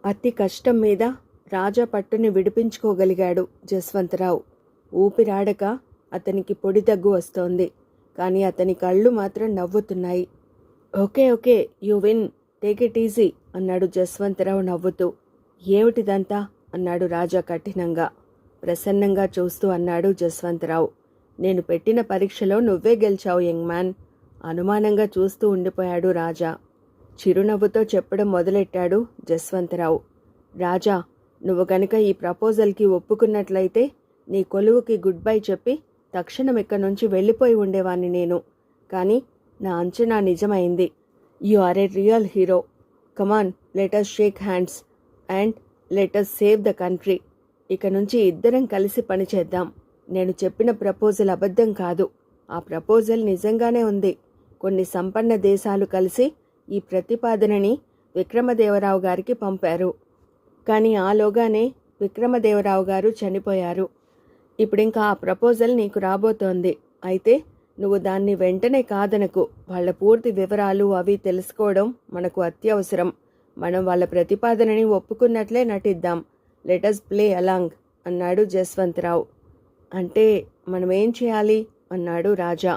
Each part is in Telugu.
అతి కష్టం మీద రాజా పట్టుని విడిపించుకోగలిగాడు జస్వంతరావు. ఊపిరాడక అతనికి పొడి దగ్గు వస్తోంది. కానీ అతని కళ్ళు మాత్రం నవ్వుతున్నాయి. Okay okay, you win, take it easy అన్నాడు జస్వంతరావు నవ్వుతూ. ఏమిటిదంతా అన్నాడు రాజా కఠినంగా. ప్రసన్నంగా చూస్తూ అన్నాడు జస్వంతరావు. నేను పెట్టిన పరీక్షలో నువ్వే గెలిచావు యంగ్ మ్యాన్. అనుమానంగా చూస్తూ ఉండిపోయాడు రాజా. చిరునవ్వుతో చెప్పడం మొదలెట్టాడు జస్వంతరావు. రాజా, నువ్వు గనుక ఈ ప్రపోజల్కి ఒప్పుకున్నట్లయితే నీ కొలువుకి గుడ్ బై చెప్పి తక్షణం ఇక్కడి నుంచి వెళ్ళిపోయి ఉండేవాణ్ణి నేను. కానీ నా అంచనా నిజమైంది. You are a real hero. Come on, let us shake hands and let us save the country. ఇక నుంచి ఇద్దరం కలిసి పనిచేద్దాం. నేను చెప్పిన ప్రపోజల్ అబద్ధం కాదు. ఆ ప్రపోజల్ నిజంగానే ఉంది. కొన్ని సంపన్న దేశాలు కలిసి ఈ ప్రతిపాదనని విక్రమదేవరావు గారికి పంపారు. కానీ ఆలోగానే విక్రమదేవరావు గారు చనిపోయారు. ఇప్పుడింకా ఆ ప్రపోజల్ నీకు రాబోతోంది. అయితే నువ్వు దాన్ని వెంటనే కాదనకు. వాళ్ళ పూర్తి వివరాలు అవి తెలుసుకోవడం మనకు అత్యవసరం. మనం వాళ్ళ ప్రతిపాదనని ఒప్పుకున్నట్లే నటిద్దాం. లెటస్ ప్లే అలాంగ్ అన్నాడు జస్వంతరావు. అంటే మనమేం చేయాలి అన్నాడు రాజా.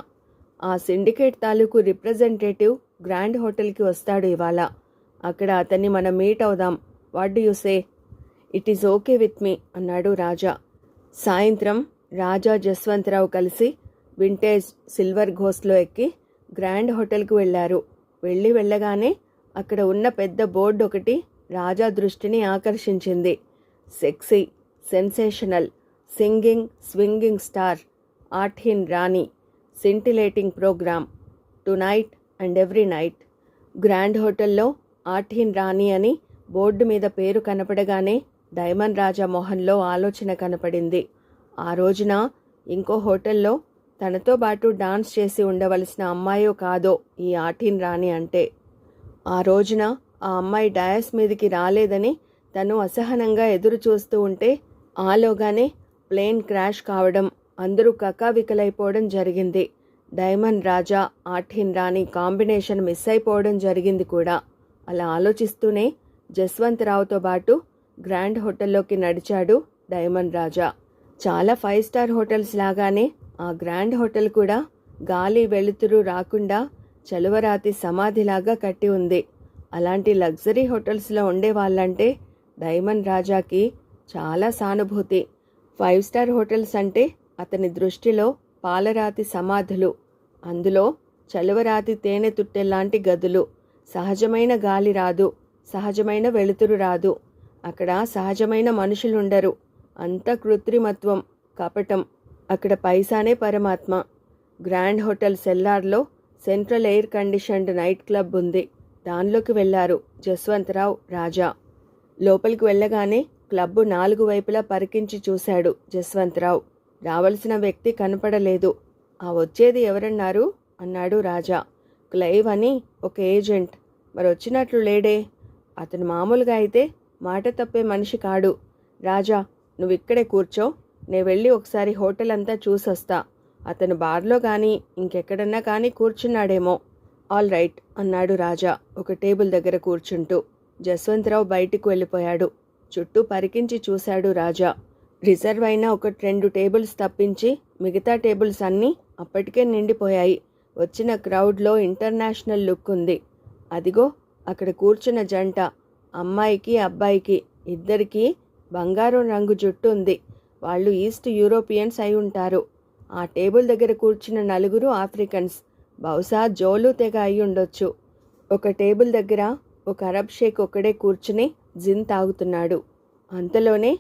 ఆ సిండికేట్ తాలూకు రిప్రజెంటేటివ్ గ్రాండ్ హోటల్కి వస్తాడు ఇవాళ. అక్కడ అతన్ని మనం మీట్ అవుదాం. What do you say? It is okay with me అన్నాడు రాజా. సాయంత్రం రాజా జస్వంతరావు కలిసి వింటేజ్ సిల్వర్ ఘోస్ట్లో ఎక్కి గ్రాండ్ హోటల్కి వెళ్ళారు. వెళ్ళగానే అక్కడ ఉన్న పెద్ద బోర్డు ఒకటి రాజా దృష్టిని ఆకర్షించింది. Sexy, sensational, singing, swinging star Aatheen Rani, scintillating program tonight and every night. Grand హోటల్లో ఆఠీన్ రాణి అని బోర్డు మీద పేరు కనపడగానే డైమండ్ రాజా మొహంలో ఆలోచన కనపడింది. ఆ రోజున ఇంకో హోటల్లో తనతో పాటు డాన్స్ చేసి ఉండవలసిన అమ్మాయో కాదో ఈ ఆఠీన్ రాణి అంటే. ఆ రోజున ఆ అమ్మాయి డయాస్ మీదకి రాలేదని తను అసహనంగా ఎదురు చూస్తూ ఉంటే ఆలోగానే ప్లేన్ క్రాష్ కావడం, అందరూ కకావికలైపోవడం జరిగింది. డైమండ్ రాజా ఆఠీన్ రాణి కాంబినేషన్ మిస్ అయిపోవడం జరిగింది కూడా. అలా ఆలోచిస్తూనే జస్వంతరావుతో పాటు గ్రాండ్ హోటల్లోకి నడిచాడు డైమండ్ రాజా. చాలా 5 స్టార్ హోటల్స్ లాగానే ఆ గ్రాండ్ హోటల్ కూడా గాలి వెలుతురు రాకుండా చలువరాతి సమాధిలాగా కట్టి ఉంది. అలాంటి లగ్జరీ హోటల్స్లో ఉండే వాళ్ళంటే డైమండ్ రాజాకి చాలా సానుభూతి. 5 స్టార్ హోటల్స్ అంటే అతని దృష్టిలో పాలరాతి సమాధులు. అందులో చలువరాతి తేనె తుట్టెల్లాంటి గదులు. సహజమైన గాలి రాదు, సహజమైన వెలుతురు రాదు. అక్కడ సహజమైన మనుషులుండరు. అంత కృత్రిమత్వం, కపటం. అక్కడ పైసానే పరమాత్మ. గ్రాండ్ హోటల్ సెల్లార్లో central air conditioned night club ఉంది. దానిలోకి వెళ్ళారు జస్వంతరావు, రాజా. లోపలికి వెళ్ళగానే క్లబ్బు 4 వైపులా పరికించి చూశాడు జస్వంతరావు. రావలసిన వ్యక్తి కనపడలేదు. ఆ వచ్చేది ఎవరన్నారు అన్నాడు రాజా. క్లైవ్ అని ఒక ఏజెంట్. మరి వచ్చినట్లు లేడే. అతను మామూలుగా అయితే మాట తప్పే మనిషి కాడు. రాజా, నువ్వు ఇక్కడే కూర్చో. నేను వెళ్ళి ఒకసారి హోటల్ అంతా చూసొస్తా. అతను బార్లో కానీ ఇంకెక్కడన్నా కానీ కూర్చున్నాడేమో. ఆల్ రైట్ అన్నాడు రాజా ఒక టేబుల్ దగ్గర కూర్చుంటూ. జస్వంతరావు బయటికి వెళ్ళిపోయాడు. చుట్టూ పరికించి చూశాడు రాజా. రిజర్వ్ అయిన 1-2 టేబుల్స్ తప్పించి మిగతా టేబుల్స్ అన్నీ అప్పటికే నిండిపోయాయి. వచ్చిన క్రౌడ్లో ఇంటర్నేషనల్ లుక్ ఉంది. అదిగో అక్కడ కూర్చున్న జంట, అమ్మాయికి అబ్బాయికి ఇద్దరికీ బంగారం రంగు జుట్టు ఉంది. వాళ్ళు ఈస్ట్ యూరోపియన్స్ అయి ఉంటారు. ఆ టేబుల్ దగ్గర కూర్చున్న 4 ఆఫ్రికన్స్. బహుశా జోలు తెగ అయి ఉండొచ్చు. ఒక టేబుల్ దగ్గర ఒక అరబ్ షేక్ ఒక్కడే కూర్చుని జిన్ తాగుతున్నాడు. అంతలోనే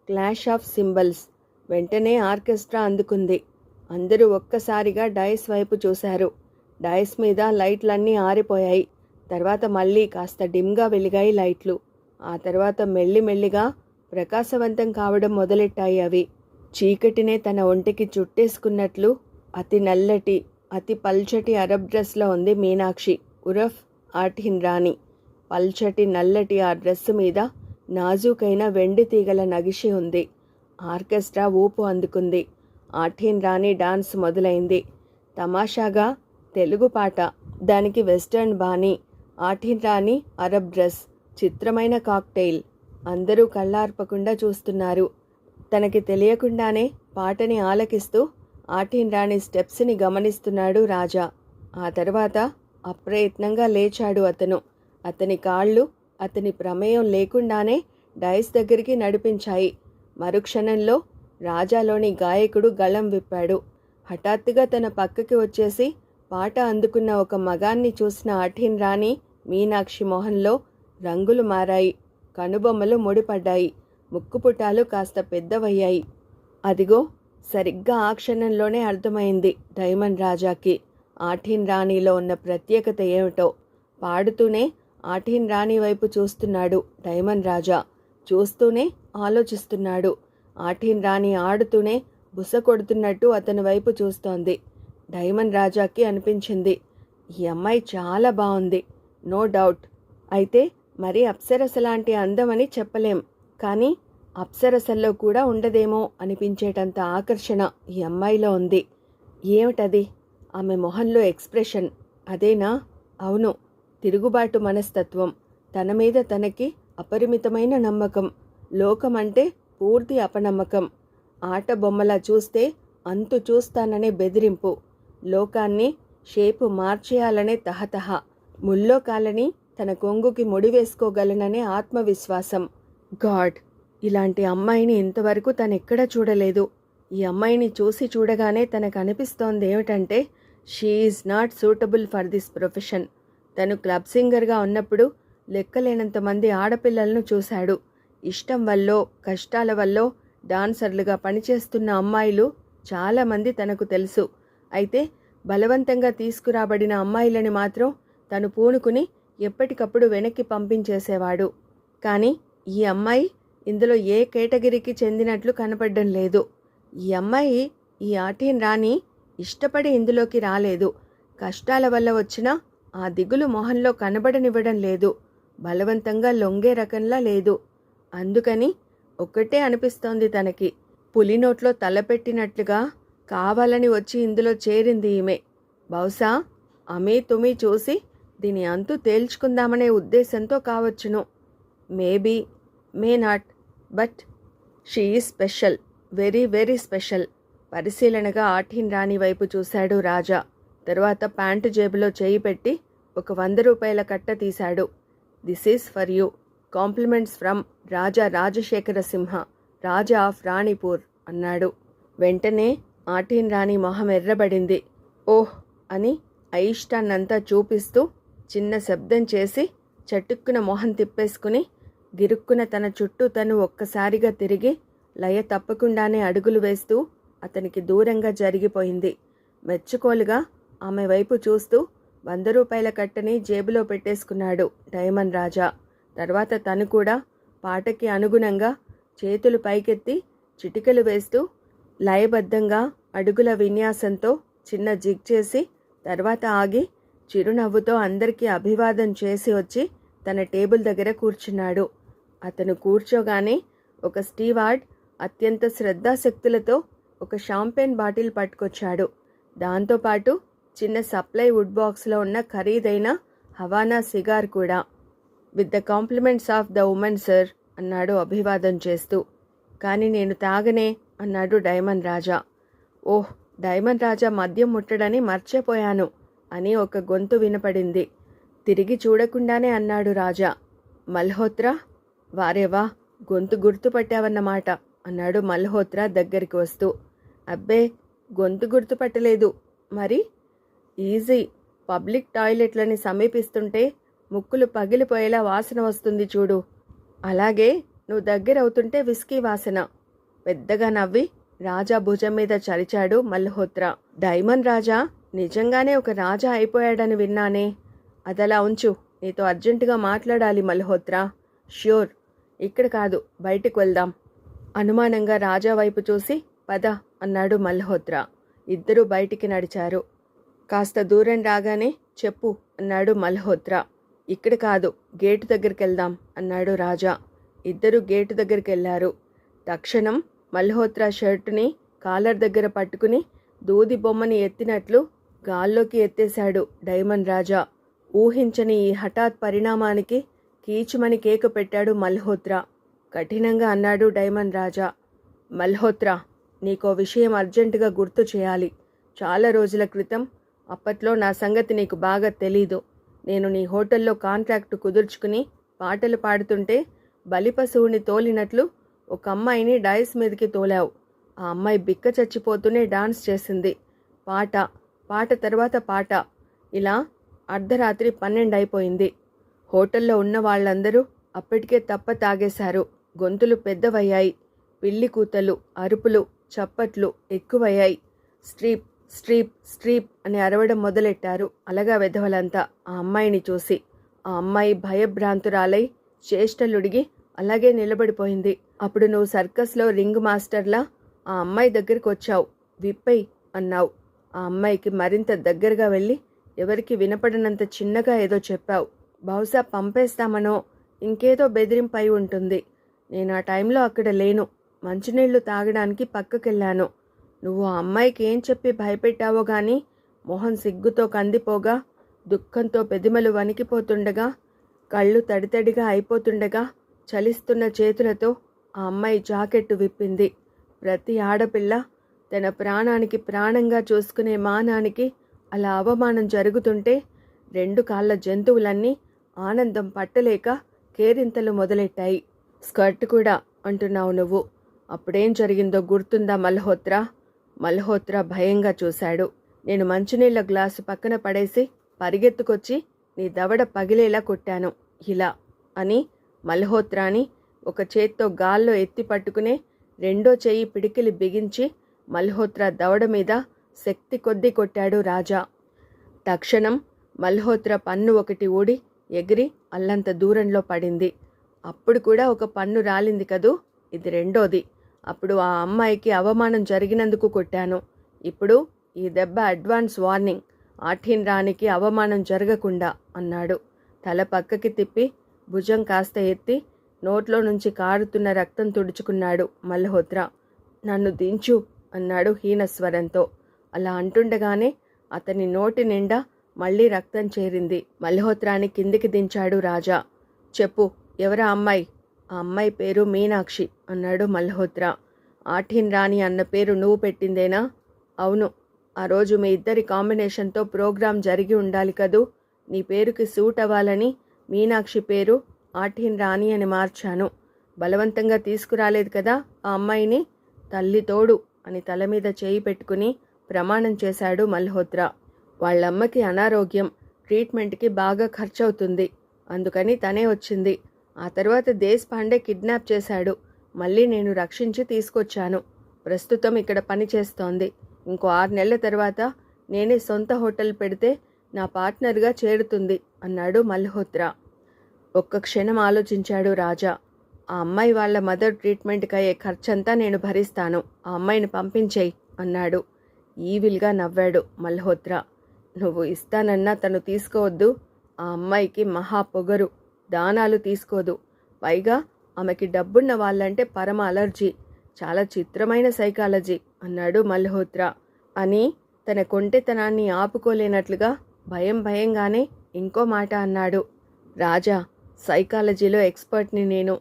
క్లాష్ ఆఫ్ సింబల్స్. వెంటనే ఆర్కెస్ట్రా అందుకుంది. అందరూ ఒక్కసారిగా డయస్ వైపు చూశారు. డయస్ మీద లైట్లన్నీ ఆరిపోయాయి. తర్వాత మళ్ళీ కాస్త డిమ్గా వెలిగాయి లైట్లు. ఆ తర్వాత మెల్లిమెల్లిగా ప్రకాశవంతం కావడం మొదలెట్టాయి అవి. చీకటినే తన ఒంటికి చుట్టేసుకున్నట్లు అతి నల్లటి, అతి పల్చటి అరబ్ డ్రెస్లో ఉంది మీనాక్షి ఉరఫ్ ఆఠీన్ రాణి. పల్చటి నల్లటి ఆ డ్రెస్సు మీద నాజూకైన వెండి తీగల నగిషి ఉంది. ఆర్కెస్ట్రా ఊపు అందుకుంది. ఆఠీన్ రాణి డాన్స్ మొదలైంది. తమాషాగా తెలుగు పాట, దానికి వెస్టర్న్ బాణీ. ఆఠీన్ రాణి అరబ్ డ్రెస్, చిత్రమైన కాక్టైల్. అందరూ కళ్ళార్పకుండా చూస్తున్నారు. తనకి తెలియకుండానే పాటని ఆలకిస్తూ ఆటీన్ రాణి స్టెప్స్ని గమనిస్తున్నాడు రాజా. ఆ తర్వాత అప్రయత్నంగా లేచాడు అతను. అతని కాళ్ళు అతని ప్రమేయం లేకుండానే డైస్ దగ్గరికి నడిపించాయి. మరుక్షణంలో రాజాలోని గాయకుడు గళం విప్పాడు. హఠాత్తుగా తన పక్కకి వచ్చేసి పాట అందుకున్న ఒక మగాన్ని చూసిన ఆఠీన్ రాణి మీనాక్షి మొహంలో రంగులు మారాయి. కనుబొమ్మలు ముడిపడ్డాయి. ముక్కుపుటాలు కాస్త పెద్దవయ్యాయి. అదిగో సరిగ్గా ఆ క్షణంలోనే అర్థమైంది డైమండ్ రాజాకి ఆఠీన్ రాణిలో ఉన్న ప్రత్యేకత ఏమిటో. పాడుతూనే ఆఠీన్ రాణి వైపు చూస్తున్నాడు డైమండ్ రాజా. చూస్తూనే ఆలోచిస్తున్నాడు. ఆఠీన్ రాణి ఆడుతూనే బుస కొడుతున్నట్టు అతని వైపు చూస్తోంది. డైమండ్ రాజాకి అనిపించింది, ఈ అమ్మాయి చాలా బాగుంది, నో డౌట్. అయితే మరి అప్సరసలాంటి అందమని చెప్పలేం, కానీ అప్సరసల్లో కూడా ఉండదేమో అనిపించేటంత ఆకర్షణ ఈ అమ్మాయిలో ఉంది. ఏమిటది? ఆమె మొహంలో ఎక్స్ప్రెషన్. అదేనా? అవును, తిరుగుబాటు మనస్తత్వం. తన మీద తనకి అపరిమితమైన నమ్మకం. లోకమంటే పూర్తి అపనమ్మకం. ఆట బొమ్మలా చూస్తే అంతు చూస్తాననే బెదిరింపు. లోకాన్ని షేపు మార్చేయాలనే తహతహ. ముల్లోకాలని తన కొంగుకి ముడివేసుకోగలననే ఆత్మవిశ్వాసం. గాడ్, ఇలాంటి అమ్మాయిని ఇంతవరకు తనెక్కడా చూడలేదు. ఈ అమ్మాయిని చూడగానే తనకు అనిపిస్తోంది ఏమిటంటే, she is not suitable for this profession. తను క్లబ్ సింగర్గా ఉన్నప్పుడు లెక్కలేనంతమంది ఆడపిల్లలను చూశాడు. ఇష్టం వల్లో కష్టాల వల్లో డాన్సర్లుగా పనిచేస్తున్న అమ్మాయిలు చాలామంది తనకు తెలుసు. అయితే బలవంతంగా తీసుకురాబడిన అమ్మాయిలని మాత్రం తను పూనుకుని ఎప్పటికప్పుడు వెనక్కి పంపించేసేవాడు. కానీ ఈ అమ్మాయి ఇందులో ఏ కేటగిరీకి చెందినట్లు కనపడడం లేదు. ఈ అమ్మాయి, ఈ ఆఠీన్ రాణి ఇష్టపడి ఇందులోకి రాలేదు. కష్టాల వల్ల వచ్చిన ఆ దిగులు మొహంలో కనబడనివ్వడం లేదు. బలవంతంగా లొంగే రకంలా లేదు. అందుకని ఒక్కటే అనిపిస్తోంది తనకి, పులినోట్లో తలపెట్టినట్లుగా కావాలని వచ్చి ఇందులో చేరింది ఈమె. బహుశా అమీ తుమీ చూసి దీని అంతు తేల్చుకుందామనే ఉద్దేశంతో కావచ్చును. Maybe, may not, but she is special, very very special. పరిశీలనగా ఆఠీన్ రాణి వైపు చూశాడు రాజా. తర్వాత ప్యాంటు జేబులో చేయి పెట్టి ఒక 100 రూపాయల కట్ట తీశాడు. This is for you. Compliments from Raja Rajasekhara Simha, Raja of Ranipur అన్నాడు. వెంటనే ఆఠీన్ రాణి మొహం ఎర్రబడింది. ఓహ్ అని అయిష్టాన్నంతా చూపిస్తూ చిన్న శబ్దం చేసి చటుక్కున మొహం తిప్పేసుకుని గిరుక్కున తన చుట్టూ తను ఒక్కసారిగా తిరిగి లయ తప్పకుండానే అడుగులు వేస్తూ అతనికి దూరంగా జరిగిపోయింది. మెచ్చుకోలుగా ఆమె వైపు చూస్తూ 100 రూపాయల కట్టని జేబులో పెట్టేసుకున్నాడు డైమండ్ రాజా. తర్వాత తను కూడా పాటకి అనుగుణంగా చేతులు పైకెత్తి చిటికెలు వేస్తూ లయబద్ధంగా అడుగుల విన్యాసంతో చిన్న జిగ్ చేసి తర్వాత ఆగి చిరునవ్వుతో అందరికీ అభివాదం చేసి వచ్చి తన టేబుల్ దగ్గర కూర్చున్నాడు. అతను కూర్చోగానే ఒక స్టీవార్డ్ అత్యంత శ్రద్ధాశక్తులతో ఒక షాంపెయిన్ బాటిల్ పట్టుకొచ్చాడు. దాంతోపాటు చిన్న సప్లై వుడ్ బాక్స్లో ఉన్న ఖరీదైన హవానా సిగార్ కూడా. With the compliments of the women sir అన్నాడు అభివాదం చేస్తూ. కానీ నేను తాగనే అన్నాడు డైమండ్ రాజా. ఓహ్, డైమండ్ రాజా మద్యం ముట్టడని మర్చిపోయాను అని ఒక గొంతు వినపడింది. తిరిగి చూడకుండానే అన్నాడు రాజా. మల్హోత్రా? వారేవా, గొంతు గుర్తుపట్టావన్నమాట అన్నాడు మల్హోత్రా దగ్గరికి వస్తూ. అబ్బే, గొంతు గుర్తుపట్టలేదు. మరి? ఈజీ. పబ్లిక్ టాయిలెట్లని సమీపిస్తుంటే ముక్కులు పగిలిపోయేలా వాసన వస్తుంది చూడు, అలాగే నువ్వు దగ్గరవుతుంటే విస్కీ వాసన. పెద్దగా నవ్వి రాజా భుజం మీద చరిచాడు మల్హోత్రా. డైమండ్ రాజా నిజంగానే ఒక రాజా అయిపోయాడని విన్నానే. అదలా ఉంచు, నీతో అర్జెంటుగా మాట్లాడాలి మల్హోత్రా. ష్యూర్, ఇక్కడ కాదు, బయటికి వెళ్దాం. అనుమానంగా రాజా వైపు చూసి పద అన్నాడు మల్హోత్రా. ఇద్దరూ బయటికి నడిచారు. కాస్త దూరం రాగానే చెప్పు అన్నాడు మల్హోత్రా. ఇక్కడ కాదు, గేటు దగ్గరికి వెళ్దాం అన్నాడు రాజా. ఇద్దరు గేటు దగ్గరికి వెళ్ళారు. తక్షణం మల్హోత్రా షర్టుని కాలర్ దగ్గర పట్టుకుని దూది బొమ్మని ఎత్తినట్లు గాల్లోకి ఎత్తేశాడు డైమండ్ రాజా. ఊహించని ఈ హఠాత్ పరిణామానికి కీచుమని కేక పెట్టాడు మల్హోత్రా. కఠినంగా అన్నాడు డైమండ్ రాజా. మల్హోత్రా, నీకో విషయం అర్జెంటుగా గుర్తు చేయాలి. చాలా రోజుల క్రితం, అప్పట్లో నా సంగతి నీకు బాగా తెలీదు, నేను నీ హోటల్లో కాంట్రాక్టు కుదుర్చుకుని పాటలు పాడుతుంటే బలిపశువుని తోలినట్లు ఒక అమ్మాయిని డైస్ మీదకి తోలావు. ఆ అమ్మాయి బిక్క చచ్చిపోతూనే డాన్స్ చేసింది. పాట పాట తర్వాత పాట, ఇలా అర్ధరాత్రి 12 అయిపోయింది. హోటల్లో ఉన్న వాళ్ళందరూ అప్పటికే తప్ప తాగేశారు. గొంతులు పెద్దవయ్యాయి. పిల్లి కూతలు, అరుపులు, చప్పట్లు ఎక్కువయ్యాయి. స్ట్రీప్ స్ట్రీప్ స్ట్రీప్ అని అరవడం మొదలెట్టారు అలగా వెధవలంతా ఆ అమ్మాయిని చూసి. ఆ అమ్మాయి భయభ్రాంతురాలై చేష్టలుడిగి అలాగే నిలబడిపోయింది. అప్పుడు నువ్వు సర్కస్లో రింగ్ మాస్టర్లా ఆ అమ్మాయి దగ్గరికి వచ్చావు. విప్పై అన్నావు. ఆ అమ్మాయికి మరింత దగ్గరగా వెళ్ళి ఎవరికి వినపడనంత చిన్నగా ఏదో చెప్పావు. బహుశా పంపేస్తామనో ఇంకేదో బెదిరింపై ఉంటుంది. నేను ఆ టైంలో అక్కడ లేను. మంచినీళ్లు తాగడానికి పక్కకెళ్ళాను. నువ్వు ఆ అమ్మాయికి ఏం చెప్పి భయపెట్టావో గాని మొహం సిగ్గుతో కందిపోగా, దుఃఖంతో పెదిమలు వణికిపోతుండగా, కళ్ళు తడితడిగా అయిపోతుండగా చలిస్తున్న చేతులతో ఆ అమ్మాయి జాకెట్టు విప్పింది. ప్రతి ఆడపిల్ల తన ప్రాణానికి ప్రాణంగా చూసుకునే మానానికి అలా అవమానం జరుగుతుంటే 2 కాళ్ళ జంతువులన్నీ ఆనందం పట్టలేక కేరింతలు మొదలెట్టాయి. స్కర్ట్ కూడా అంటున్నావు నువ్వు. అప్పుడేం జరిగిందో గుర్తుందా మల్హోత్రా? మల్హోత్రా భయంగా చూశాడు. నేను మంచినీళ్ల గ్లాసు పక్కన పడేసి పరిగెత్తుకొచ్చి నీ దవడ పగిలేలా కొట్టాను ఇలా అని మల్హోత్రాని ఒక చేత్తో గాల్లో ఎత్తి పట్టుకునే రెండో చెయ్యి పిడికిలి బిగించి మల్హోత్రా దవడ మీద శక్తి కొద్దీ కొట్టాడు రాజా. తక్షణం మల్హోత్రా పన్ను ఒకటి ఊడి ఎగిరి అల్లంత దూరంలో పడింది. అప్పుడు కూడా ఒక పన్ను రాలింది కదూ, ఇది రెండోది. అప్పుడు ఆ అమ్మాయికి అవమానం జరిగినందుకు కొట్టాను. ఇప్పుడు ఈ దెబ్బ అడ్వాన్స్ వార్నింగ్, ఆఠీన్ రాణికి అవమానం జరగకుండా అన్నాడు. తల పక్కకి తిప్పి భుజం కాస్త ఎత్తి నోట్లో నుంచి కారుతున్న రక్తం తుడుచుకున్నాడు మల్హోత్రా. నన్ను దించు అన్నాడు హీనస్వరంతో. అలా అంటుండగానే అతని నోటి నిండా మళ్ళీ రక్తం చేరింది. మల్హోత్రాని కిందికి దించాడు రాజా. చెప్పు, ఎవరా అమ్మాయి? ఆ అమ్మాయి పేరు మీనాక్షి అన్నాడు మల్హోత్రా. ఆఠీన్ రాణి అన్న పేరు నువ్వు పెట్టిందేనా? అవును. ఆ రోజు మీ ఇద్దరి కాంబినేషన్తో ప్రోగ్రాం జరిగి ఉండాలి కదూ. నీ పేరుకి సూట్ అవ్వాలని మీనాక్షి పేరు ఆఠీన్ రాణి అని మార్చాను. బలవంతంగా తీసుకురాలేదు కదా ఆ అమ్మాయిని? తల్లి తోడు అని తల మీద చేయి పెట్టుకుని ప్రమాణం చేశాడు మల్హోత్రా. వాళ్ళమ్మకి అనారోగ్యం, ట్రీట్మెంట్కి బాగా ఖర్చవుతుంది. అందుకని తనే వచ్చింది. ఆ తర్వాత దేశపాండే కిడ్నాప్ చేశాడు. మళ్ళీ నేను రక్షించి తీసుకొచ్చాను. ప్రస్తుతం ఇక్కడ పని చేస్తోంది. ఇంకో 6 నెలల తర్వాత నేనే సొంత హోటల్ పెడితే నా పార్ట్నర్గా చేరుతుంది అన్నాడు మల్హోత్రా. ఒక్క క్షణం ఆలోచించాడు రాజా. ఆ అమ్మాయి వాళ్ళ మదర్ ట్రీట్మెంట్కి అయ్యే ఖర్చంతా నేను భరిస్తాను. ఆ అమ్మాయిని పంపించేయి అన్నాడు. ఈవిల్గా నవ్వాడు మల్హోత్రా. నువ్వు ఇస్తానన్నా తను తీసుకోవద్దు. ఆ అమ్మాయికి మహా పొగరు, దానాలు తీసుకోదు. పైగా ఆమెకి డబ్బున్న వాళ్ళంటే పరమ అలర్జీ. చాలా చిత్రమైన సైకాలజీ అన్నాడు మల్హోత్రా. అని తన కొంటెతనాన్ని ఆపుకోలేనట్లుగా భయంగానే ఇంకో మాట అన్నాడు. రాజా, సైకాలజీలో ఎక్స్పర్ట్ని నేను.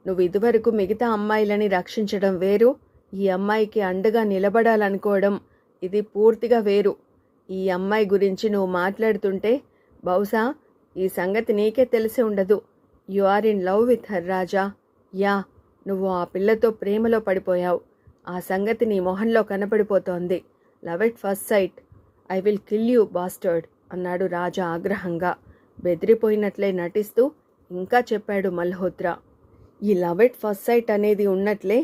నువ్వు ఇదివరకు మిగతా అమ్మాయిలని రక్షించడం వేరు, ఈ అమ్మాయికి అండగా నిలబడాలనుకోవడం ఇది పూర్తిగా వేరు. ఈ అమ్మాయి గురించి నువ్వు మాట్లాడుతుంటే బహుశా ఈ సంగతి నీకే తెలిసి ఉండదు. You are in love with her Raja. Yeah, నువ్వు ఆ పిల్లతో ప్రేమలో పడిపోయావు. ఆ సంగతి నీ మొహంలో కనపడిపోతోంది. Love at first sight. I will kill you bastard అన్నాడు రాజా ఆగ్రహంగా. బెదిరిపోయినట్లే నటిస్తూ ఇంకా చెప్పాడు మల్హోత్రా. ఈ లవ్ ఎట్ ఫస్ట్ సైట్ అనేది ఉన్నట్లే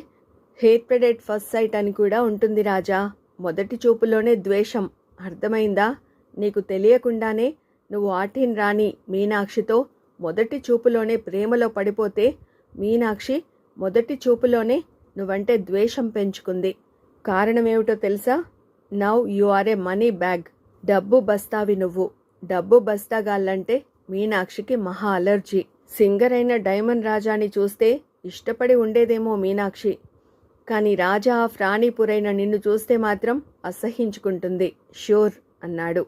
హేట్రెడ్ ఎట్ ఫస్ట్ సైట్ అని కూడా ఉంటుంది రాజా. మొదటి చూపులోనే ద్వేషం, అర్థమైందా? నీకు తెలియకుండానే నువ్వు ఆఠీన్ రాణి మీనాక్షితో మొదటి చూపులోనే ప్రేమలో పడిపోతే మీనాక్షి మొదటి చూపులోనే నువ్వంటే ద్వేషం పెంచుకుంది. కారణమేమిటో తెలుసా? Now you are a money bag. డబ్బు బస్తావి నువ్వు. డబ్బు బస్తాగాళ్ళంటే మీనాక్షికి మహా అలర్జీ. సింగర్ అయిన డైమండ్ రాజాని చూస్తే ఇష్టపడి ఉండేదేమో మీనాక్షి. కానీ రాజా ఆఫ్ రాణిపురైన నిన్ను చూస్తే మాత్రం అసహించుకుంటుంది. ష్యూర్ అన్నాడు.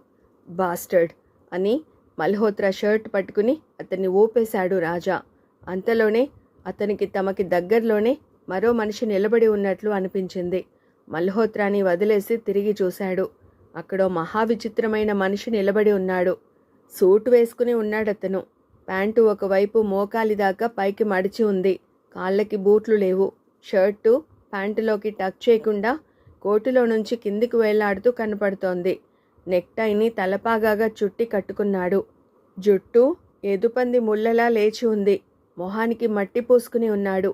బాస్టర్డ్ అని మల్హోత్రా షర్ట్ పట్టుకుని అతన్ని ఊపేశాడు రాజా. అంతలోనే అతనికి తమకి దగ్గరలోనే మరో మనిషి నిలబడి ఉన్నట్లు అనిపించింది. మల్హోత్రాని వదిలేసి తిరిగి చూశాడు. అక్కడో మహావిచిత్రమైన మనిషి నిలబడి ఉన్నాడు. సూటు వేసుకుని ఉన్నాడతను. ప్యాంటు ఒకవైపు మోకాలి దాకా పైకి మడిచి ఉంది. కాళ్ళకి బూట్లు లేవు. షర్టు ప్యాంటులోకి టక్ చేయకుండా కోటులో నుంచి కిందికి వేలాడుతూ కనపడుతోంది. నెక్టైని తలపాగాగా చుట్టి కట్టుకున్నాడు. జుట్టు ఎదుపంది ముళ్ళలా లేచి ఉంది. మొహానికి మట్టి పూసుకుని ఉన్నాడు.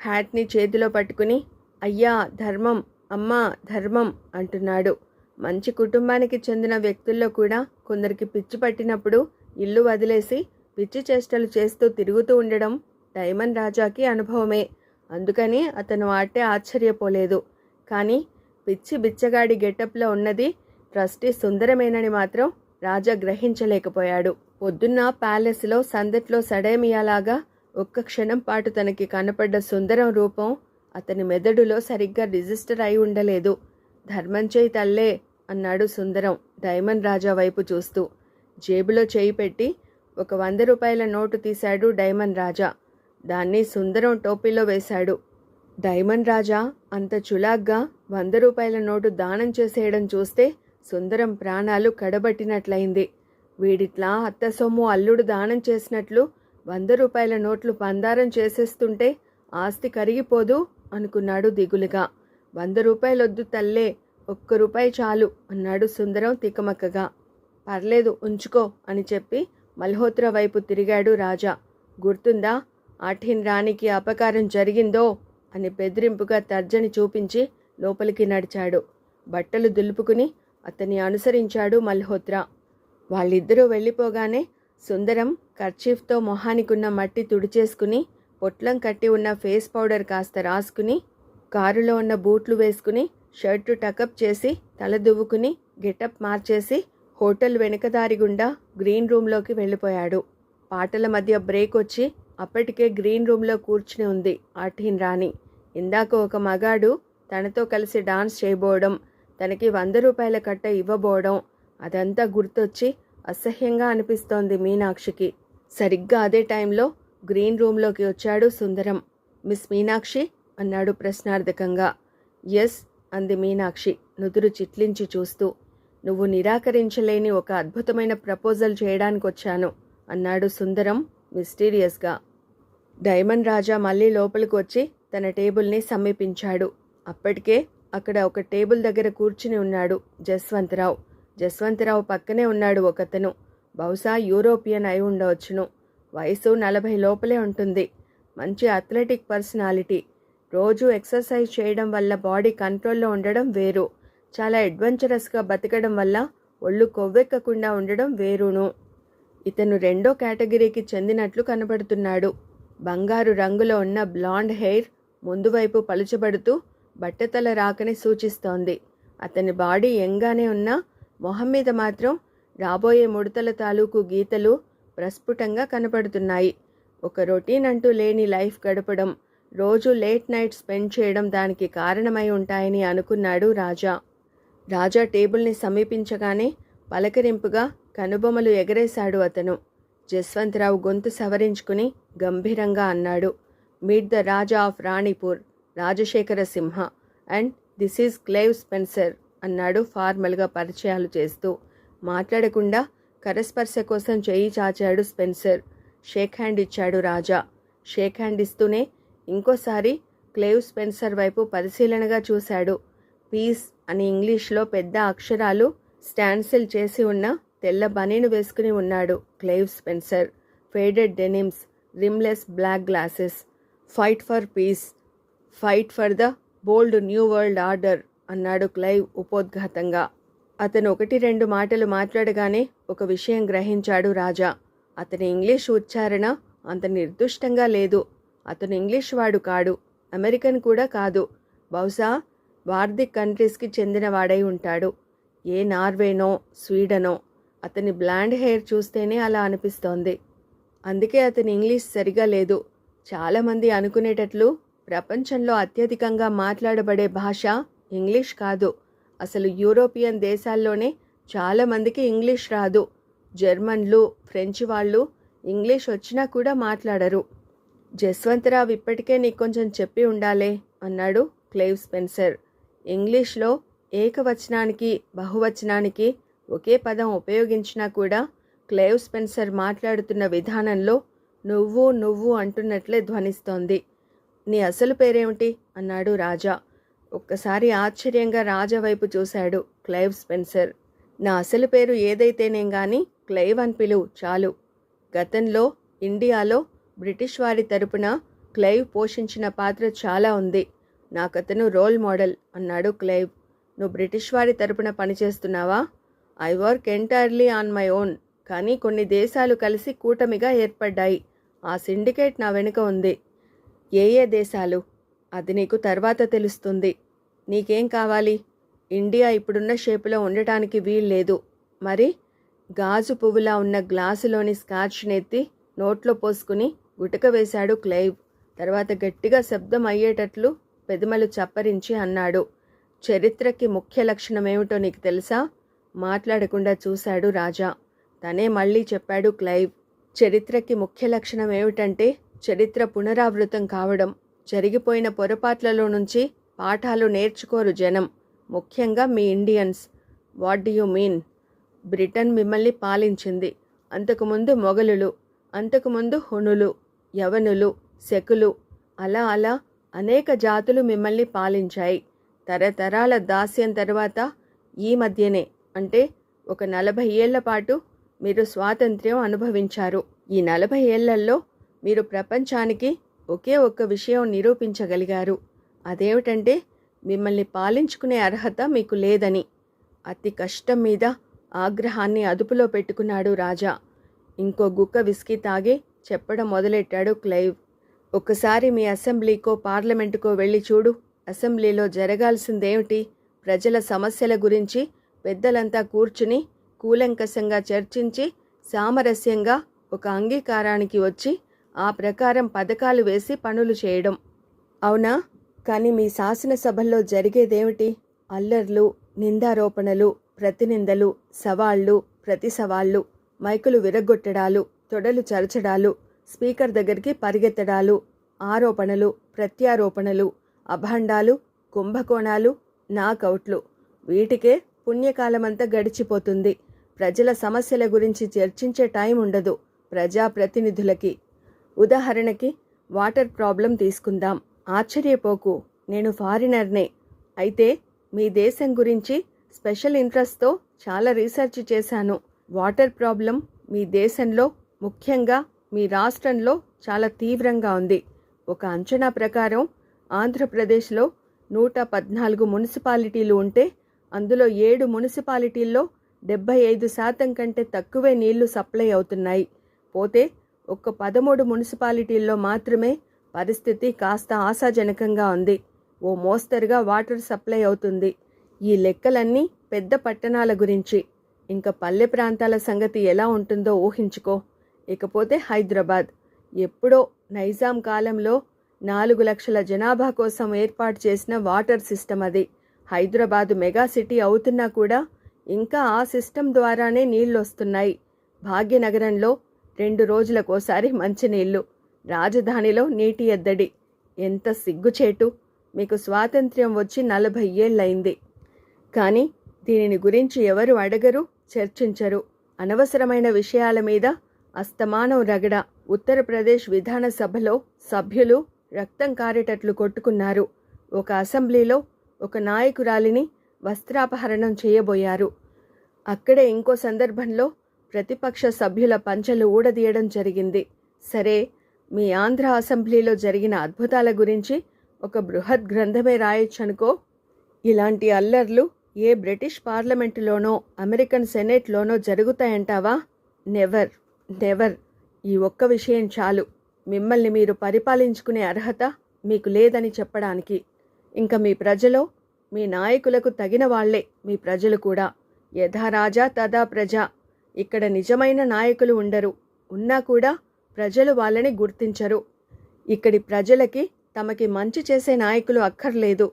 హ్యాట్ని చేతిలో పట్టుకుని అయ్యా ధర్మం, అమ్మా ధర్మం అంటున్నాడు. మంచి కుటుంబానికి చెందిన వ్యక్తుల్లో కూడా కొందరికి పిచ్చి పట్టినప్పుడు ఇల్లు వదిలేసి పిచ్చి చేష్టలు చేస్తూ తిరుగుతూ ఉండడం డైమండ్ రాజాకి అనుభవమే. అందుకని అతను అట్టే ఆశ్చర్యపోలేదు. కానీ పిచ్చి బిచ్చగాడి గెటప్లో ఉన్నది ట్రస్టీ సుందరమేనని మాత్రం రాజా గ్రహించలేకపోయాడు. పొద్దున్న ప్యాలెస్లో సందట్లో సడేమియాలాగా ఒక్క క్షణం పాటు తనకి కనపడ్డ సుందరం రూపం అతని మెదడులో సరిగ్గా రిజిస్టర్ అయి ఉండలేదు. ధర్మం చేయి తల్లే అన్నాడు సుందరం డైమండ్ రాజా వైపు చూస్తూ. జేబులో చేయి పెట్టి ఒక 100 రూపాయల నోటు తీశాడు డైమండ్ రాజా. దాన్ని సుందరం టోపీలో వేశాడు. డైమండ్ రాజా అంత చులాగ్గా 100 రూపాయల నోటు దానం చేసేయడం చూస్తే సుందరం ప్రాణాలు కడబట్టినట్లయింది. వీడిట్లా అత్త సొమ్ము అల్లుడు దానం చేసినట్లు 100 రూపాయల నోట్లు పందారం చేసేస్తుంటే ఆస్తి కరిగిపోదు అనుకున్నాడు దిగులుగా. 100 రూపాయలొద్దు తల్లే, 1 రూపాయి చాలు అన్నాడు సుందరం తికమకగా. పర్లేదు ఉంచుకో అని చెప్పి మల్హోత్రా వైపు తిరిగాడు రాజా. గుర్తుందా, ఆఠీన్ రాణికి అపకారం జరిగిందో అని బెదిరింపుగా తర్జని చూపించి లోపలికి నడిచాడు. బట్టలు దులుపుకుని అతన్ని అనుసరించాడు మల్హోత్రా. వాళ్ళిద్దరూ వెళ్ళిపోగానే సుందరం కర్చీఫ్తో మొహానికున్న మట్టి తుడిచేసుకుని పొట్లం కట్టి ఉన్న ఫేస్ పౌడర్ కాస్త రాసుకుని కారులో ఉన్న బూట్లు వేసుకుని షర్టు టకప్ చేసి తల దువ్వుకుని గెటప్ మార్చేసి హోటల్ వెనుకదారి గుండా గ్రీన్ రూమ్లోకి వెళ్ళిపోయాడు. పాటల మధ్య బ్రేక్ వచ్చి అప్పటికే గ్రీన్ రూమ్లో కూర్చుని ఉంది ఆఠీన్ రాణి. ఇందాక ఒక మగాడు తనతో కలిసి డాన్స్ చేయబోవడం, తనకి 100 రూపాయల కట్ట ఇవ్వబోవడం అదంతా గుర్తొచ్చి అసహ్యంగా అనిపిస్తోంది మీనాక్షికి. సరిగ్గా అదే టైంలో గ్రీన్ రూమ్లోకి వచ్చాడు సుందరం. మిస్ మీనాక్షి అన్నాడు ప్రశ్నార్థకంగా. ఎస్ అంది మీనాక్షి నుదురు చిట్లించి చూస్తూ. నువ్వు నిరాకరించలేని ఒక అద్భుతమైన ప్రపోజల్ చేయడానికి వచ్చాను అన్నాడు సుందరం మిస్టీరియస్గా. డైమండ్ రాజా మళ్ళీ లోపలికి వచ్చి తన టేబుల్ని సమీపించాడు. అప్పటికే అక్కడ ఒక టేబుల్ దగ్గర కూర్చుని ఉన్నాడు జస్వంతరావు. జస్వంతరావు పక్కనే ఉన్నాడు ఒకతను. బహుశా యూరోపియన్ అయి ఉండవచ్చును. వయసు 40 లోపలే ఉంటుంది. మంచి అథ్లెటిక్ పర్సనాలిటీ. రోజు ఎక్సర్సైజ్ చేయడం వల్ల బాడీ కంట్రోల్లో ఉండడం వేరు. చాలా అడ్వెంచరస్గా బతకడం వల్ల ఒళ్ళు కొవ్వెక్కకుండా ఉండడం వేరును. ఇతను రెండో కేటగిరీకి చెందినట్లు కనబడుతున్నాడు. బంగారు రంగులో ఉన్న బ్లాండ్ హెయిర్ ముందువైపు పలుచబడుతూ బట్టతల రాకని సూచిస్తోంది. అతని బాడీ యంగానే ఉన్నా మొహం మీద మాత్రం రాబోయే ముడతల తాలూకు గీతలు ప్రస్ఫుటంగా కనపడుతున్నాయి. ఒక రొటీన్ అంటూ లేని లైఫ్ గడపడం, రోజు లేట్ నైట్ స్పెండ్ చేయడం దానికి కారణమై ఉంటాయని అనుకున్నాడు రాజా. రాజా టేబుల్ని సమీపించగానే పలకరింపుగా కనుబొమలు ఎగరేశాడు అతను. జస్వంతరావు గొంతు సవరించుకుని గంభీరంగా అన్నాడు, meet the Raja of Ranipur, Rajasekhara Simha, and this is Clive Spencer అన్నాడు ఫార్మల్గా పరిచయాలు చేస్తూ. మాట్లాడకుండా కరస్పర్శ కోసం చేయి చాచాడు స్పెన్సర్. షేక్ హ్యాండ్ ఇచ్చాడు రాజా. షేక్ హ్యాండ్ ఇస్తూనే ఇంకోసారి క్లేవ్ స్పెన్సర్ వైపు పరిశీలనగా చూశాడు. పీస్ అని ఇంగ్లీష్లో పెద్ద అక్షరాలు స్టాన్సిల్ చేసి ఉన్న తెల్ల బనీను వేసుకుని ఉన్నాడు Clive Spencer. Faded denims, rimless black glasses. Fight for peace, fight for the bold new world order అన్నాడు క్లైవ్ ఉపోద్ఘాతంగా. అతను 1-2 మాటలు మాట్లాడగానే ఒక విషయం గ్రహించాడు రాజా. అతని ఇంగ్లీష్ ఉచ్చారణ అంత నిర్దుష్టంగా లేదు. అతను ఇంగ్లీష్ వాడు కాడు, అమెరికన్ కూడా కాదు. బహుశా వార్దిక్ కంట్రీస్కి చెందిన వాడై ఉంటాడు. ఏ నార్వేనో స్వీడనో. అతని బ్లాండ్ హెయిర్ చూస్తేనే అలా అనిపిస్తోంది. అందుకే అతని ఇంగ్లీష్ సరిగా లేదు. చాలామంది అనుకునేటట్లు ప్రపంచంలో అత్యధికంగా మాట్లాడబడే భాష ఇంగ్లీష్ కాదు. అసలు యూరోపియన్ దేశాల్లోనే చాలామందికి ఇంగ్లీష్ రాదు. జర్మన్లు, ఫ్రెంచ్ వాళ్ళు ఇంగ్లీష్ వచ్చినా కూడా మాట్లాడరు. జస్వంతరావు ఇప్పటికే నీకు కొంచెం చెప్పి ఉండాలే అన్నాడు క్లైవ్ స్పెన్సర్. ఇంగ్లీష్లో ఏకవచనానికి బహువచనానికి ఒకే పదం ఉపయోగించినా కూడా క్లైవ్ స్పెన్సర్ మాట్లాడుతున్న విధానంలో నువ్వు నువ్వు అంటున్నట్లే ధ్వనిస్తోంది. నీ అసలు పేరేమిటి అన్నాడు రాజా. ఒక్కసారి ఆశ్చర్యంగా రాజా వైపు చూశాడు క్లైవ్ స్పెన్సర్. నా అసలు పేరు ఏదైతేనేం గాని క్లైవ్ అని పిలువు చాలు. గతంలో ఇండియాలో బ్రిటిష్ వారి తరపున క్లైవ్ పోషించిన పాత్ర చాలా ఉంది. నాకతను రోల్ మోడల్ అన్నాడు క్లైవ్. నువ్వు బ్రిటిష్ వారి తరపున పనిచేస్తున్నావా? I work entirely on my own. కానీ కొన్ని దేశాలు కలిసి కూటమిగా ఏర్పడ్డాయి. ఆ సిండికేట్ నా వెనుక ఉంది. ఏ దేశాలు? అది నీకు తర్వాత తెలుస్తుంది. నీకేం కావాలి? ఇండియా ఇప్పుడున్న షేపులో ఉండటానికి వీల్లేదు. మరి? గాజు పువ్వులా ఉన్న గ్లాసులోని స్కాచ్నెత్తి నోట్లో పోసుకుని గుటక వేశాడు క్లైవ్. తర్వాత గట్టిగా శబ్దం అయ్యేటట్లు పెదమలు చప్పరించి అన్నాడు, చరిత్రకి ముఖ్య లక్షణమేమిటో నీకు తెలుసా? మాట్లాడకుండా చూశాడు రాజా. తనే మళ్ళీ చెప్పాడు క్లైవ్. చరిత్రకి ముఖ్య లక్షణం ఏమిటంటే చరిత్ర పునరావృతం కావడం. జరిగిపోయిన పొరపాట్లలో నుంచి పాఠాలు నేర్చుకోరు జనం, ముఖ్యంగా మీ Indians. What do you mean? Britain మిమ్మల్ని పాలించింది. అంతకుముందు మొఘలులు, అంతకుముందు హునులు, యవనులు, శకులు, అలా అలా అనేక జాతులు మిమ్మల్ని పాలించాయి. తరతరాల దాస్యం తర్వాత ఈ మధ్యనే, అంటే ఒక 40 ఏళ్ల పాటు మీరు స్వాతంత్ర్యం అనుభవించారు. ఈ 40 ఏళ్లలో మీరు ప్రపంచానికి ఒకే ఒక్క విషయం నిరూపించగలిగారు. అదేమిటంటే మిమ్మల్ని పాలించుకునే అర్హత మీకు లేదని. అతి కష్టం మీద ఆగ్రహాన్ని అదుపులో పెట్టుకున్నాడు రాజా. ఇంకో గుక్క విస్కీ తాగి చెప్పడం మొదలెట్టాడు క్లైవ్. ఒక్కసారి మీ అసెంబ్లీకో పార్లమెంటుకో వెళ్ళి చూడు. అసెంబ్లీలో జరగాల్సిందేమిటి? ప్రజల సమస్యల గురించి పెద్దలంతా కూర్చుని కూలంకషంగా చర్చించి సామరస్యంగా ఒక అంగీకారానికి వచ్చి ఆ ప్రకారం పథకాలు వేసి పనులు చేయడం. అవునా? కానీ మీ శాసనసభల్లో జరిగేదేమిటి? అల్లర్లు, నిందారోపణలు, ప్రతినిందలు, సవాళ్లు, ప్రతి సవాళ్లు, మైకులు విరగ్గొట్టడాలు, తొడలు చరచడాలు, స్పీకర్ దగ్గరికి పరిగెత్తడాలు, ఆరోపణలు, ప్రత్యారోపణలు, అభాండాలు, కుంభకోణాలు, నాకౌట్లు. వీటికే పుణ్యకాలమంతా గడిచిపోతుంది. ప్రజల సమస్యల గురించి చర్చించే టైం ఉండదు ప్రజాప్రతినిధులకి. ఉదాహరణకి వాటర్ ప్రాబ్లం తీసుకుందాం. ఆశ్చర్యపోకు, నేను ఫారినర్నే. అయితే మీ దేశం గురించి స్పెషల్ ఇంట్రెస్ట్తో చాలా రీసెర్చ్ చేశాను. వాటర్ ప్రాబ్లం మీ దేశంలో, ముఖ్యంగా మీ రాష్ట్రంలో చాలా తీవ్రంగా ఉంది. ఒక అంచనా ప్రకారం ఆంధ్రప్రదేశ్లో 114 మున్సిపాలిటీలు ఉంటే అందులో 7 మున్సిపాలిటీల్లో 75% కంటే తక్కువే నీళ్లు సప్లై అవుతున్నాయి. పోతే ఒక్క 13 మున్సిపాలిటీల్లో మాత్రమే పరిస్థితి కాస్త ఆశాజనకంగా ఉంది. ఓ మోస్తరుగా వాటర్ సప్లై అవుతుంది. ఈ లెక్కలన్నీ పెద్ద పట్టణాల గురించి. ఇంకా పల్లె ప్రాంతాల సంగతి ఎలా ఉంటుందో ఊహించుకో. ఇకపోతే హైదరాబాద్. ఎప్పుడో నైజాం కాలంలో 4 లక్షల జనాభా కోసం ఏర్పాటు చేసిన వాటర్ సిస్టమ్ అది. హైదరాబాదు మెగా సిటీ అవుతున్నా కూడా ఇంకా ఆ సిస్టమ్ ద్వారానే నీళ్లు వస్తున్నాయి. భాగ్యనగరంలో 2 రోజులకోసారి మంచినీళ్లు. రాజధానిలో నీటి ఎద్దడి. ఎంత సిగ్గుచేటు! మీకు స్వాతంత్ర్యం వచ్చి 40 ఏళ్లయింది. కానీ దీనిని గురించి ఎవరు అడగరు, చర్చించరు. అనవసరమైన విషయాల మీద అస్తమానం రగడ. ఉత్తరప్రదేశ్ విధానసభలో సభ్యులు రక్తం కారేటట్లు కొట్టుకున్నారు. ఒక అసెంబ్లీలో ఒక నాయకురాలిని వస్త్రాపహరణం చేయబోయారు. అక్కడే ఇంకో సందర్భంలో ప్రతిపక్ష సభ్యుల పంచెలు ఊడదీయడం జరిగింది. సరే, మీ ఆంధ్ర అసెంబ్లీలో జరిగిన అద్భుతాల గురించి ఒక బృహత్ గ్రంథమే రాయొచ్చనుకో. ఇలాంటి అల్లర్లు ఏ బ్రిటిష్ పార్లమెంటులోనో అమెరికన్ సెనేట్లోనో జరుగుతాయంటావా? Never, never. ఈ ఒక్క విషయం చాలు మిమ్మల్ని మీరు పరిపాలించుకునే అర్హత మీకు లేదని చెప్పడానికి. ఇంకా మీ ప్రజలో మీ నాయకులకు తగిన వాళ్లే మీ ప్రజలు కూడా. యథా రాజా తదా ప్రజ. ఇక్కడ నిజమైన నాయకులు ఉండరు. ఉన్నా కూడా ప్రజలు వాళ్ళని గుర్తించరు. ఇక్కడి ప్రజలకి తమకి మంచి చేసే నాయకులు అక్కర్లేదు.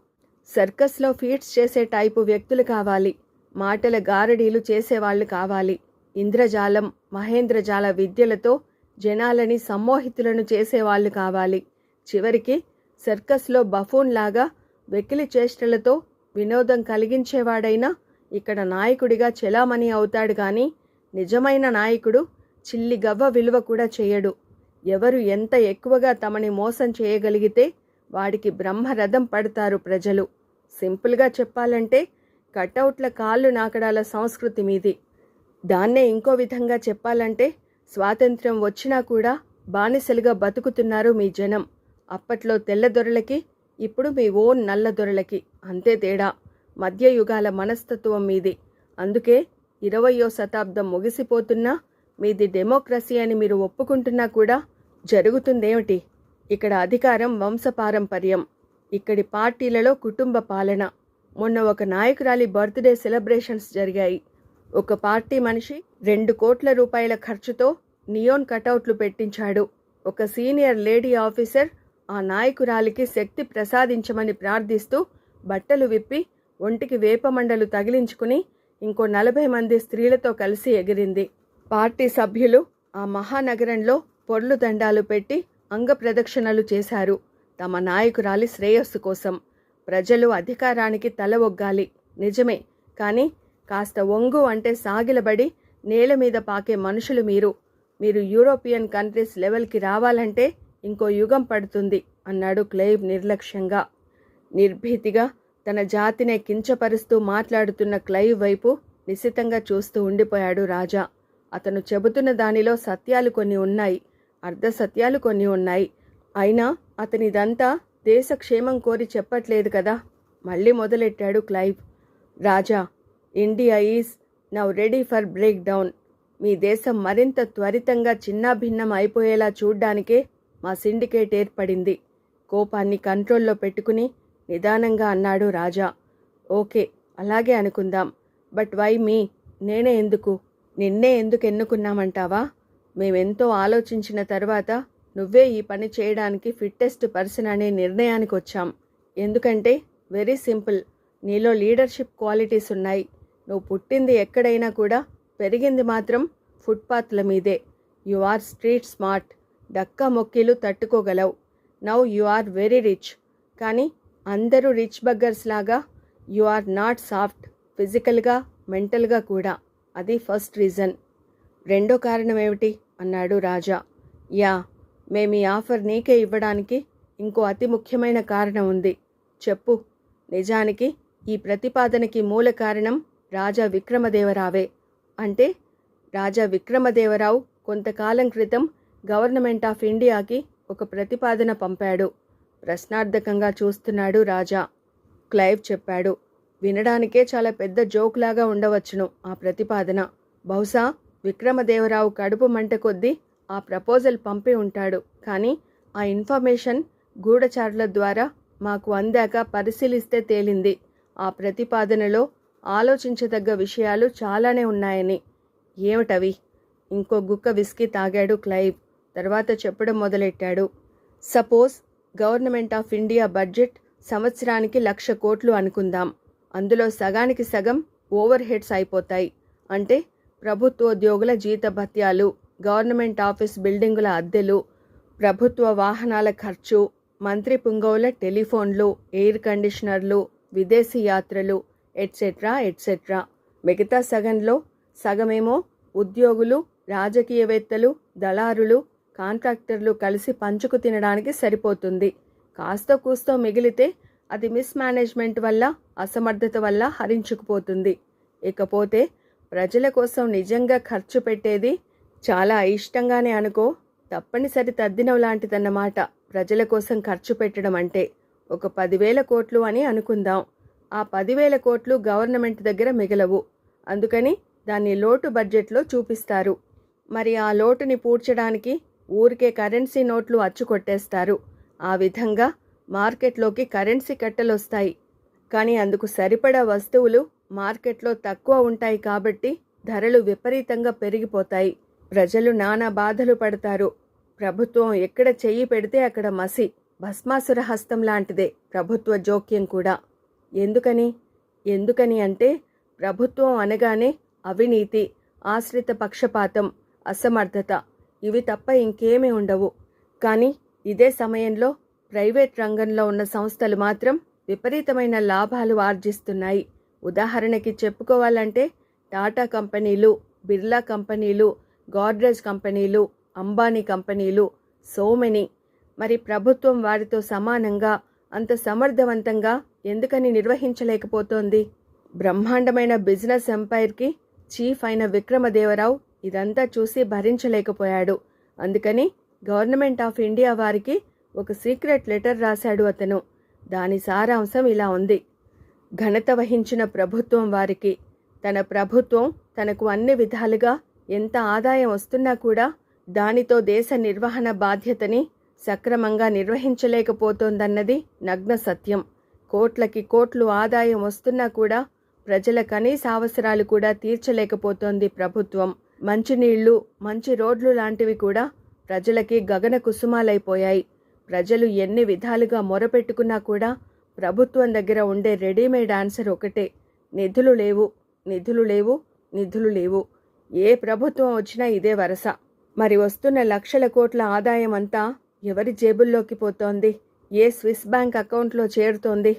సర్కస్లో ఫీట్స్ చేసే టైపు వ్యక్తులు కావాలి. మాటల గారడీలు చేసేవాళ్లు కావాలి. ఇంద్రజాలం, మహేంద్రజాల విద్యలతో జనాలని సమ్మోహితులను చేసేవాళ్ళు కావాలి. చివరికి సర్కస్లో బఫూన్ లాగా వెకిలి చేష్టలతో వినోదం కలిగించేవాడైనా ఇక్కడ నాయకుడిగా చెలామణి అవుతాడు కానీ నిజమైన నాయకుడు చిల్లి గవ్వ విలువ కూడా చేయడు. ఎవరు ఎంత ఎక్కువగా తమని మోసం చేయగలిగితే వాడికి బ్రహ్మరథం పడతారు ప్రజలు. సింపుల్గా చెప్పాలంటే కటౌట్ల కాళ్ళు నాకడాల సంస్కృతి మీది. దాన్నే ఇంకో విధంగా చెప్పాలంటే స్వాతంత్ర్యం వచ్చినా కూడా బానిసలుగా బతుకుతున్నారు మీ జనం. అప్పట్లో తెల్లదొరలకి, ఇప్పుడు మీ ఓన్ నల్లదొరలకి అంతే తేడా. మధ్యయుగాల మనస్తత్వం మీది. అందుకే 20వ శతాబ్దం ముగిసిపోతున్నా మీది డెమోక్రసీ అని మీరు ఒప్పుకుంటున్నా కూడా జరుగుతుందేమిటి? ఇక్కడ అధికారం వంశపారంపర్యం. ఇక్కడి పార్టీలలో కుటుంబ పాలన. మొన్న ఒక నాయకురాలి బర్త్డే సెలబ్రేషన్స్ జరిగాయి. ఒక పార్టీ మనిషి 2 కోట్ల రూపాయల ఖర్చుతో నియోన్ కటౌట్లు పెట్టించాడు. ఒక సీనియర్ లేడీ ఆఫీసర్ ఆ నాయకురాలికి శక్తి ప్రసాదించమని ప్రార్థిస్తూ బట్టలు విప్పి ఒంటికి వేపమండలు తగిలించుకుని ఇంకో 40 మంది స్త్రీలతో కలిసి ఎగిరింది. పార్టీ సభ్యులు ఆ మహానగరంలో పొర్లు దండాలు పెట్టి అంగప్రదక్షిణలు చేశారు తమ నాయకురాలి శ్రేయస్సు కోసం. ప్రజలు అధికారానికి తల ఒగ్గాలి నిజమే, కానీ కాస్త ఒంగు అంటే సాగిలబడి నేల మీద పాకే మనుషులు మీరు. మీరు యూరోపియన్ కంట్రీస్ లెవెల్కి రావాలంటే ఇంకో యుగం పడుతుంది అన్నాడు క్లైవ్ నిర్లక్ష్యంగా. నిర్భీతిగా తన జాతినే కించపరుస్తూ మాట్లాడుతున్న క్లైవ్ వైపు నిశితంగా చూస్తూ ఉండిపోయాడు రాజా. అతను చెబుతున్న దానిలో సత్యాలు కొన్ని ఉన్నాయి, అర్ధసత్యాలు కొన్ని ఉన్నాయి. అయినా అతనిదంతా దేశక్షేమం కోరి చెప్పట్లేదు కదా. మళ్ళీ మొదలెట్టాడు Clive. Raja, India is now ready for breakdown. మీ దేశం మరింత త్వరితంగా చిన్నాభిన్నం అయిపోయేలా చూడ్డానికే మా సిండికేట్ ఏర్పడింది. కోపాన్ని కంట్రోల్లో పెట్టుకుని నిదానంగా అన్నాడు రాజా. ఓకే, అలాగే అనుకుందాం. But why me? నేనే ఎందుకు? నిన్నే ఎందుకు ఎన్నుకున్నామంటావా? మేమెంతో ఆలోచించిన తర్వాత నువ్వే ఈ పని చేయడానికి ఫిట్టెస్ట్ పర్సన్ అనే నిర్ణయానికి వచ్చాం. ఎందుకంటే వెరీ సింపుల్, నీలో లీడర్షిప్ క్వాలిటీస్ ఉన్నాయి. నువ్వు పుట్టింది ఎక్కడైనా కూడా పెరిగింది మాత్రం ఫుట్పాత్ల మీదే. యు ఆర్ స్ట్రీట్ స్మార్ట్, డక్కా మొక్కిలు తట్టుకోగలవు. Now you are very rich. కానీ అందరూ రిచ్ బగ్గర్స్ లాగా యు ఆర్ నాట్ సాఫ్ట్, ఫిజికల్గా మెంటల్గా కూడా. అది ఫస్ట్ రీజన్. రెండో కారణం ఏమిటి అన్నాడు రాజా. యా, మేము ఈ ఆఫర్ నీకే ఇవ్వడానికి ఇంకో అతి ముఖ్యమైన కారణం ఉంది. చెప్పు. నిజానికి ఈ ప్రతిపాదనకి మూల కారణం రాజా విక్రమదేవరావే. అంటే రాజా విక్రమదేవరావు కొంతకాలం క్రితం గవర్నమెంట్ ఆఫ్ ఇండియాకి ఒక ప్రతిపాదన పంపాడు. ప్రశ్నార్థకంగా చూస్తున్నాడు రాజా. క్లైవ్ చెప్పాడు. వినడానికే చాలా పెద్ద జోక్లాగా ఉండవచ్చును ఆ ప్రతిపాదన. బహుశా విక్రమదేవరావు కడుపు మంట కొద్దీ ఆ ప్రపోజల్ పంపి ఉంటాడు. కానీ ఆ ఇన్ఫర్మేషన్ గూఢచారుల ద్వారా మాకు అందాక పరిశీలిస్తే తేలింది ఆ ప్రతిపాదనలో ఆలోచించదగ్గ విషయాలు చాలానే ఉన్నాయని. ఏమిటవి? ఇంకో గుక్క విస్కీ తాగాడు క్లైవ్. తర్వాత చెప్పడం మొదలెట్టాడు. Suppose government of India budget సంవత్సరానికి 1,00,000 కోట్లు అనుకుందాం. అందులో సగానికి సగం ఓవర్ హెడ్స్ అయిపోతాయి. అంటే ప్రభుత్వోద్యోగుల జీతభత్యాలు, గవర్నమెంట్ ఆఫీస్ బిల్డింగుల అద్దెలు, ప్రభుత్వ వాహనాల ఖర్చు, మంత్రి పుంగవుల టెలిఫోన్లు, ఎయిర్ కండిషనర్లు, విదేశీ యాత్రలు, ఎట్సెట్రా ఎట్సెట్రా. మిగతా సగంలో సగమేమో ఉద్యోగులు, రాజకీయవేత్తలు, దళారులు, కాంట్రాక్టర్లు కలిసి పంచుకు తినడానికి సరిపోతుంది. కాస్తో కూస్తో మిగిలితే అది మిస్మేనేజ్మెంట్ వల్ల, అసమర్థత వల్ల హరించుకుపోతుంది. ఇకపోతే ప్రజల కోసం నిజంగా ఖర్చు పెట్టేది చాలా అయిష్టంగానే అనుకో, తప్పనిసరి తద్దినం లాంటిదన్నమాట. ప్రజల కోసం ఖర్చు పెట్టడం అంటే ఒక 10,000 కోట్లు అని అనుకుందాం. ఆ 10,000 కోట్లు గవర్నమెంట్ దగ్గర మిగలవు. అందుకని దాన్ని లోటు బడ్జెట్లో చూపిస్తారు. మరి ఆ లోటుని పూడ్చడానికి ఊరికే కరెన్సీ నోట్లు అచ్చుకొట్టేస్తారు. ఆ విధంగా మార్కెట్లోకి కరెన్సీ కట్టలొస్తాయి. కానీ అందుకు సరిపడా వస్తువులు మార్కెట్లో తక్కువ ఉంటాయి కాబట్టి ధరలు విపరీతంగా పెరిగిపోతాయి. ప్రజలు నానా బాధలు పడతారు. ప్రభుత్వం ఎక్కడ చెయ్యి పెడితే అక్కడ మసి, భస్మాసుర హస్తం లాంటిదే ప్రభుత్వ జోక్యం కూడా. ఎందుకని అంటే ప్రభుత్వం అనగానే అవినీతి, ఆశ్రిత పక్షపాతం, అసమర్థత ఇవి తప్ప ఇంకేమీ ఉండవు. కానీ ఇదే సమయంలో ప్రైవేట్ రంగంలో ఉన్న సంస్థలు మాత్రం విపరీతమైన లాభాలు ఆర్జిస్తున్నాయి. ఉదాహరణకి చెప్పుకోవాలంటే టాటా కంపెనీలు, బిర్లా కంపెనీలు, గోడ్రేజ్ కంపెనీలు, అంబానీ కంపెనీలు, సో మెనీ. మరి ప్రభుత్వం వారితో సమానంగా అంత సమర్థవంతంగా ఎందుకని నిర్వహించలేకపోతోంది? బ్రహ్మాండమైన బిజినెస్ ఎంపైర్కి చీఫ్ అయిన విక్రమదేవరావు ఇదంతా చూసి భరించలేకపోయాడు. అందుకని గవర్నమెంట్ ఆఫ్ ఇండియా వారికి ఒక సీక్రెట్ లెటర్ రాశాడు అతను. దాని సారాంశం ఇలా ఉంది: ఘనత వహించిన ప్రభుత్వం వారికి తన ప్రభుత్వం తనకు అన్ని విధాలుగా ఎంత ఆదాయం వస్తున్నా కూడా దానితో దేశ నిర్వహణ బాధ్యతని సక్రమంగా నిర్వహించలేకపోతోందన్నది నగ్న సత్యం. కోట్లకి కోట్లు ఆదాయం వస్తున్నా కూడా ప్రజల కనీస అవసరాలు కూడా తీర్చలేకపోతోంది ప్రభుత్వం. మంచినీళ్లు, మంచి రోడ్లు లాంటివి కూడా ప్రజలకి గగన కుసుమాలైపోయాయి. ప్రజలు ఎన్ని విధాలుగా మొరపెట్టుకున్నా కూడా ప్రభుత్వం దగ్గర ఉండే రెడీమేడ్ ఆన్సర్ ఒకటే: నిధులు లేవు, నిధులు లేవు, నిధులు లేవు. ఏ ప్రభుత్వం వచ్చినా ఇదే వరస. మరి వస్తున్న లక్షల కోట్ల ఆదాయం అంతా ఎవరి జేబుల్లోకి పోతోంది? ఏ స్విస్ బ్యాంక్ అకౌంట్లో చేరుతోంది?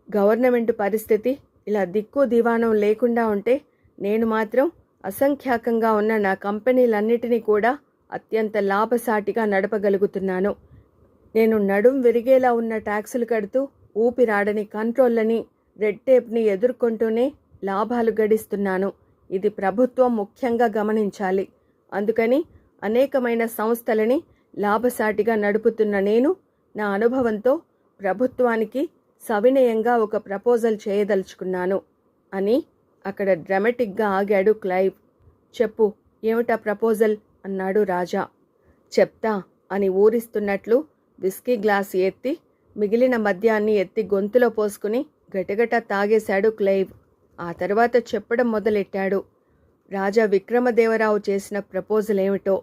గవర్నమెంట్ పరిస్థితి ఇలా దిక్కు దివాణం లేకుండా ఉంటే నేను మాత్రం అసంఖ్యాకంగా ఉన్న నా కంపెనీలన్నిటినీ కూడా అత్యంత లాభసాటిగా నడపగలుగుతున్నాను. నేను నడుం విరిగేలా ఉన్న ట్యాక్సులు కడుతూ ఊపిరాడని కంట్రోళ్ళని, రెడ్ టేప్ని ఎదుర్కొంటూనే లాభాలు గడిస్తున్నాను. ఇది ప్రభుత్వం ముఖ్యంగా గమనించాలి. అందుకని అనేకమైన సంస్థలని లాభసాటిగా నడుపుతున్న నేను నా అనుభవంతో ప్రభుత్వానికి సవినయంగా ఒక ప్రపోజల్ చేయదలుచుకున్నాను అని అక్కడ డ్రామాటిక్గా ఆగాడు క్లైవ్. చెప్పు, ఏమిటా ప్రపోజల్ అన్నాడు రాజా. చెప్తా అని ఊరిస్తున్నట్లు విస్కీ గ్లాస్ ఎత్తి మిగిలిన మద్యాన్ని ఎత్తి గొంతులో పోసుకుని గటగట తాగేశాడు క్లైవ్. ఆ తర్వాత చెప్పడం మొదలెట్టాడు. రాజా విక్రమదేవరావు చేసిన ప్రపోజల్ ఏమిటో.